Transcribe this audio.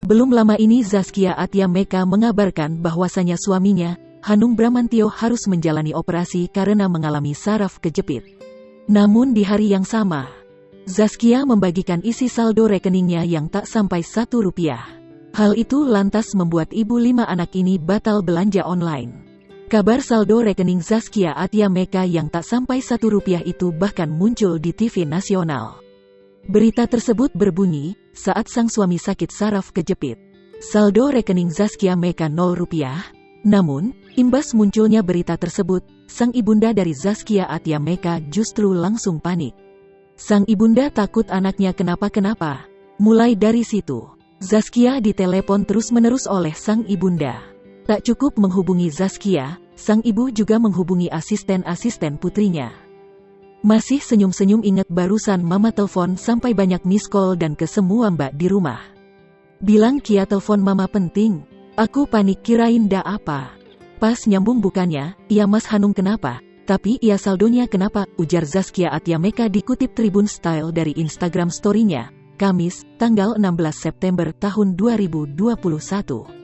Belum lama ini Zaskia Adya Meka mengabarkan bahwasanya suaminya, Hanung Bramantyo harus menjalani operasi karena mengalami saraf kejepit. Namun di hari yang sama, Zaskia membagikan isi saldo rekeningnya yang tak sampai Rp1. Hal itu lantas membuat ibu 5 anak ini batal belanja online. Kabar saldo rekening Zaskia Adya Meka yang tak sampai Rp1 itu bahkan muncul di TV nasional. Berita tersebut berbunyi, saat sang suami sakit saraf kejepit, saldo rekening Zaskia Meka Rp0. Namun, imbas munculnya berita tersebut, sang ibunda dari Zaskia Adya Meka justru langsung panik. Sang ibunda takut anaknya kenapa-kenapa. Mulai dari situ, Zaskia ditelepon terus-menerus oleh sang ibunda. Tak cukup menghubungi Zaskia, sang ibu juga menghubungi asisten-asisten putrinya. Masih senyum-senyum ingat barusan mama telepon sampai banyak miss call dan ke semua mbak di rumah. Bilang Kia telepon mama penting. Aku panik kirain dah apa. Pas nyambung bukannya, iya Mas Hanung kenapa? Tapi iya saldonya kenapa? Ujar Zaskia Adya Meka dikutip Tribun Style dari Instagram story-nya, Kamis, tanggal 16 September tahun 2021.